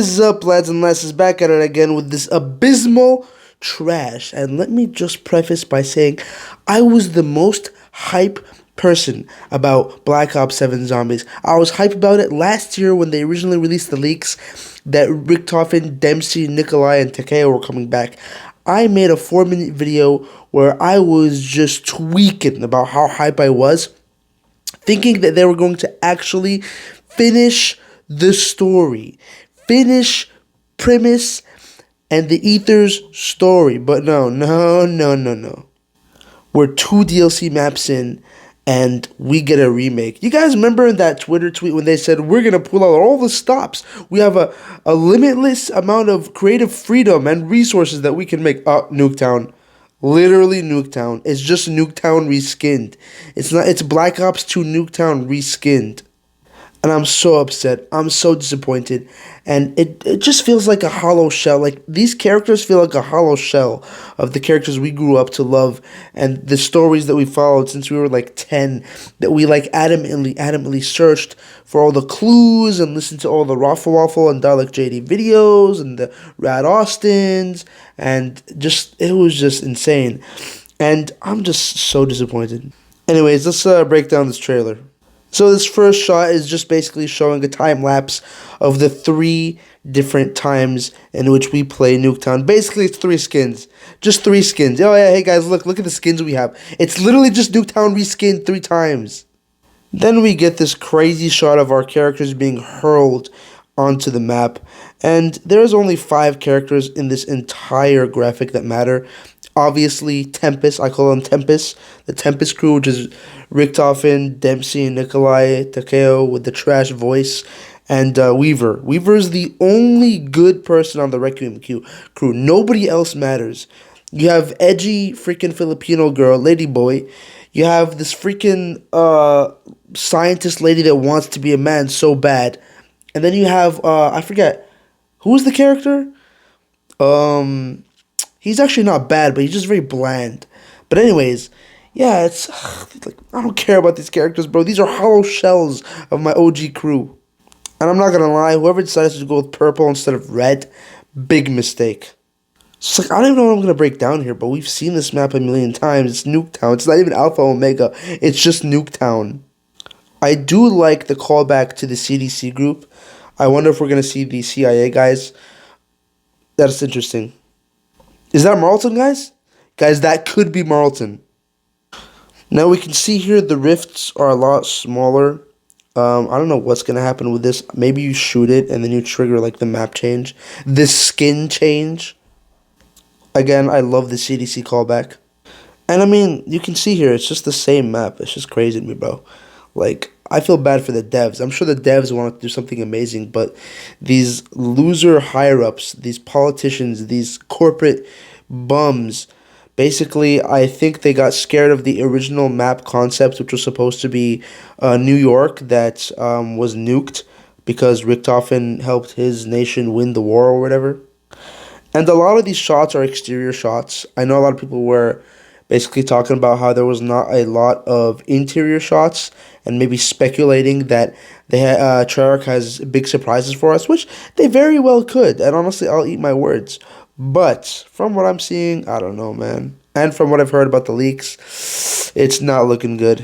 is up, lads and lasses? Back at it again with this abysmal trash. And let me just preface by saying I was the most hype person about Black Ops 7 Zombies. I was hype about it last year when they originally released the leaks that Richtofen, Dempsey, Nikolai, and Takeo were coming back. I made a 4-minute video where I was just tweaking about how hype I was, thinking that they were going to actually finish the story, finish premise and the Ether's story. But no. We're 2 DLC maps in and we get a remake. You guys remember in that Twitter tweet when they said, we're going to pull out all the stops. We have a limitless amount of creative freedom and resources that we can make. Nuketown. Literally Nuketown. It's just Nuketown reskinned. It's Black Ops 2 Nuketown reskinned. And I'm so upset. I'm so disappointed. And it just feels like a hollow shell. Like, these characters feel like a hollow shell of the characters we grew up to love and the stories that we followed since we were like 10, that we like adamantly searched for all the clues and listened to all the Raffle Waffle and Dialect JD videos and the Rad Austins, and just, it was just insane. And I'm just so disappointed. Anyways, let's break down this trailer. So this first shot is just basically showing a time lapse of the 3 different times in which we play Nuketown. Basically, it's 3 skins. Just 3 skins. Oh yeah, hey guys, look at the skins we have. It's literally just Nuketown reskinned 3 times. Then we get this crazy shot of our characters being hurled onto the map. And there's only 5 characters in this entire graphic that matter. Obviously, Tempest, I call them Tempest, the Tempest crew, which is Richtofen, Dempsey, Nikolai, Takeo with the trash voice, and Weaver. Weaver is the only good person on the Requiem crew. Nobody else matters. You have edgy freaking Filipino girl, Ladyboy. You have this freaking scientist lady that wants to be a man so bad. And then you have, I forget, who was the character? He's actually not bad, but he's just very bland. But anyways, yeah, it's like, I don't care about these characters, bro. These are hollow shells of my OG crew. And I'm not gonna lie, whoever decided to go with purple instead of red, big mistake. It's like, I don't even know what I'm gonna break down here, but we've seen this map a million times. It's Nuketown. It's not even Alpha Omega. It's just Nuketown. I do like the callback to the CDC group. I wonder if we're gonna see the CIA guys. That's interesting. Is that Marlton, guys? Guys, that could be Marlton. Now we can see here the rifts are a lot smaller. I don't know what's going to happen with this. Maybe you shoot it and then you trigger like the map change. The skin change. Again, I love the CDC callback. And I mean, you can see here, it's just the same map. It's just crazy to me, bro. Like, I feel bad for the devs. I'm sure the devs want to do something amazing, but these loser higher-ups, these politicians, these corporate bums, basically, I think they got scared of the original map concept, which was supposed to be New York that was nuked because Richtofen helped his nation win the war or whatever. And a lot of these shots are exterior shots. I know a lot of people were basically talking about how there was not a lot of interior shots and maybe speculating that Treyarch has big surprises for us, which they very well could. And honestly, I'll eat my words. But from what I'm seeing, I don't know, man. And from what I've heard about the leaks, it's not looking good.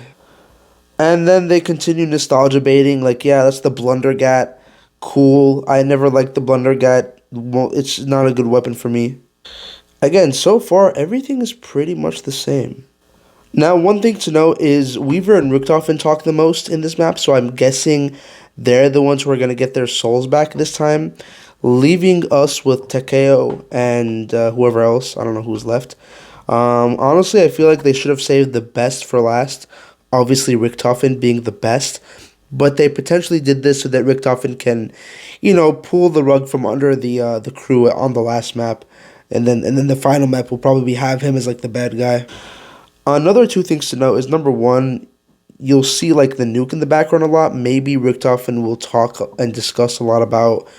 And then they continue nostalgia baiting, like, yeah, that's the Blundergat. Cool. I never liked the Blundergat. Well, it's not a good weapon for me. Again, so far, everything is pretty much the same. Now, one thing to note is Weaver and Richtofen talk the most in this map, so I'm guessing they're the ones who are going to get their souls back this time, leaving us with Takeo and whoever else. I don't know who's left. Honestly, I feel like they should have saved the best for last. Obviously, Richtofen being the best. But they potentially did this so that Richtofen can, pull the rug from under the crew on the last map. And then the final map will probably have him as like the bad guy. Another 2 things to note is, number 1, you'll see like the nuke in the background a lot. Maybe Richtofen will talk and discuss a lot about,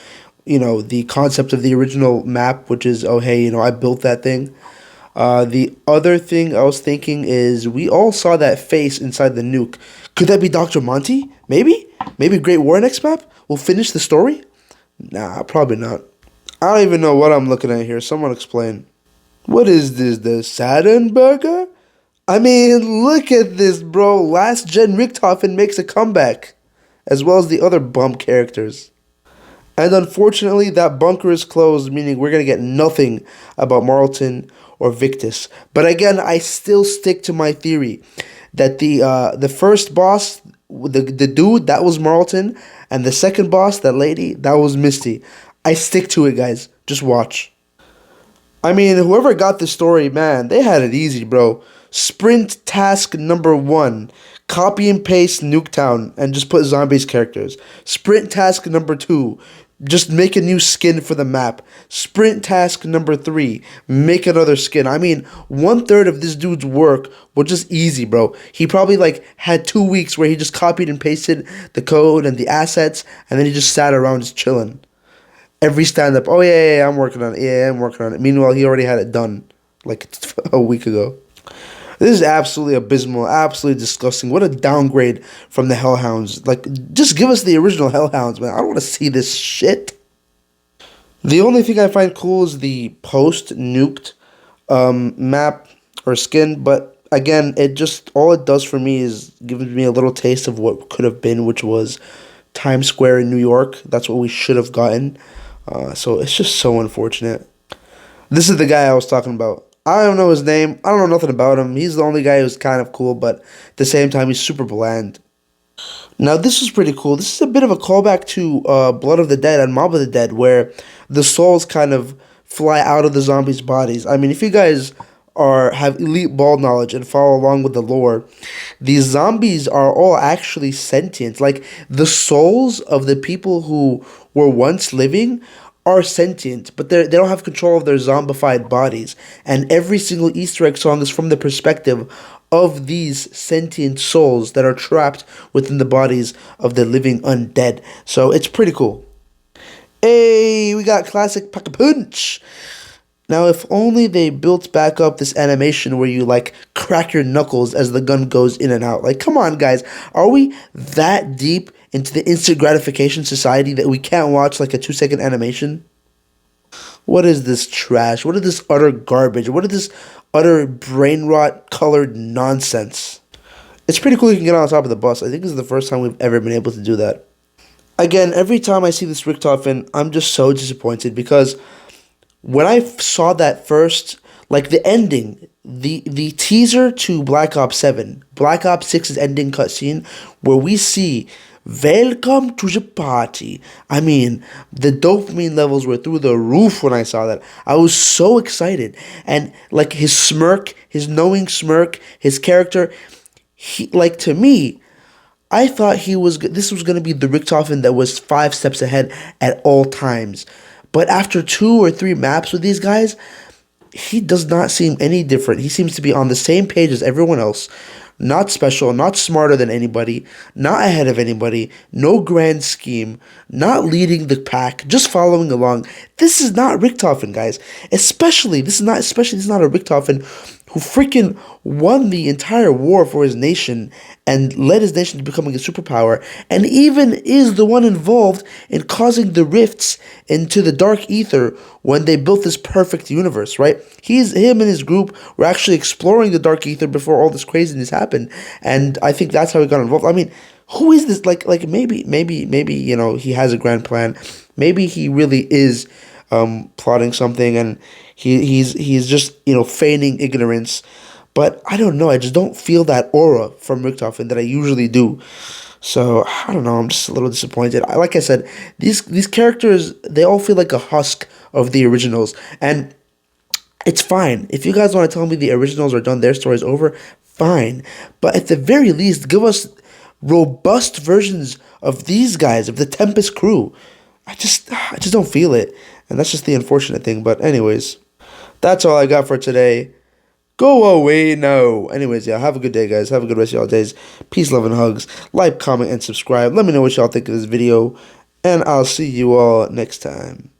the concept of the original map, which is, oh hey, I built that thing. The other thing I was thinking is we all saw that face inside the nuke. Could that be Dr. Monty? Maybe? Maybe Great War next map will finish the story? Nah, probably not. I don't even know what I'm looking at here. Someone explain. What is this, the Saturn burger? I mean, look at this, bro. Last Gen Richthofen makes a comeback, as well as the other bum characters. And unfortunately, that bunker is closed, meaning we're going to get nothing about Marlton or Victus. But again, I still stick to my theory that the first boss, the dude, that was Marlton, and the second boss, that lady, that was Misty. I stick to it, guys. Just watch. I mean, whoever got this story, man, they had it easy, bro. Sprint task number 1. Copy and paste Nuketown and just put zombies characters. Sprint task number 2. Just make a new skin for the map. Sprint task number 3. Make another skin. I mean, 1/3 of this dude's work was just easy, bro. He probably like had 2 weeks where he just copied and pasted the code and the assets, and then he just sat around just chilling. Every stand up, oh yeah, I'm working on it. Yeah, I'm working on it. Meanwhile, he already had it done like a week ago. This is absolutely abysmal, absolutely disgusting. What a downgrade from the Hellhounds. Like, just give us the original Hellhounds, man. I don't want to see this shit. The only thing I find cool is the post-nuked map or skin, but again, it just, all it does for me is gives me a little taste of what could have been, which was Times Square in New York. That's what we should have gotten. So it's just so unfortunate. This is the guy I was talking about. I don't know his name. I don't know nothing about him. He's the only guy who's kind of cool, but at the same time, he's super bland. Now, this is pretty cool. This is a bit of a callback to Blood of the Dead and Mob of the Dead, where the souls kind of fly out of the zombies' bodies. I mean, if you guys have elite ball knowledge and follow along with the lore, these zombies are all actually sentient. Like, the souls of the people who were once living are sentient, but they don't have control of their zombified bodies. And every single Easter egg song is from the perspective of these sentient souls that are trapped within the bodies of the living undead. So it's pretty cool. Hey, we got classic Pack-a-Punch. Now, if only they built back up this animation where you, like, crack your knuckles as the gun goes in and out. Like, come on, guys. Are we that deep into the instant gratification society that we can't watch, like, a 2-second animation? What is this trash? What is this utter garbage? What is this utter brain rot colored nonsense? It's pretty cool you can get on top of the bus. I think this is the first time we've ever been able to do that. Again, every time I see this Richthofen, I'm just so disappointed because when I saw that first, like the ending, the teaser to Black Ops 7, Black Ops 6's ending cutscene, where we see, "Welcome to the party." I mean, the dopamine levels were through the roof when I saw that. I was so excited. And, like, his smirk, his knowing smirk, his character, like, to me, I thought this was going to be the Richthofen that was 5 steps ahead at all times. But after 2 or 3 maps with these guys, he does not seem any different. He seems to be on the same page as everyone else. Not special, not smarter than anybody, not ahead of anybody, no grand scheme, not leading the pack, just following along. This is not Richthofen, guys. This is not a Richthofen who freaking won the entire war for his nation and led his nation to becoming a superpower, and even is the one involved in causing the rifts into the dark ether when they built this perfect universe, right? Him and his group were actually exploring the dark ether before all this craziness happened, and I think that's how he got involved. I mean, who is this? Like maybe, you know, he has a grand plan. Maybe he really is plotting something, and he's just, you know, feigning ignorance. But I don't know. I just don't feel that aura from Richthofen that I usually do. So I don't know. I'm just a little disappointed. Like I said, these characters, they all feel like a husk of the originals, and it's fine. If you guys want to tell me the originals are done, their story's over, fine. But at the very least, give us robust versions of these guys, of the Tempest crew. I just don't feel it. And that's just the unfortunate thing. But anyways, that's all I got for today. Go away now. Anyways, yeah, have a good day, guys. Have a good rest of y'all days. Peace, love, and hugs. Like, comment, and subscribe. Let me know what y'all think of this video. And I'll see you all next time.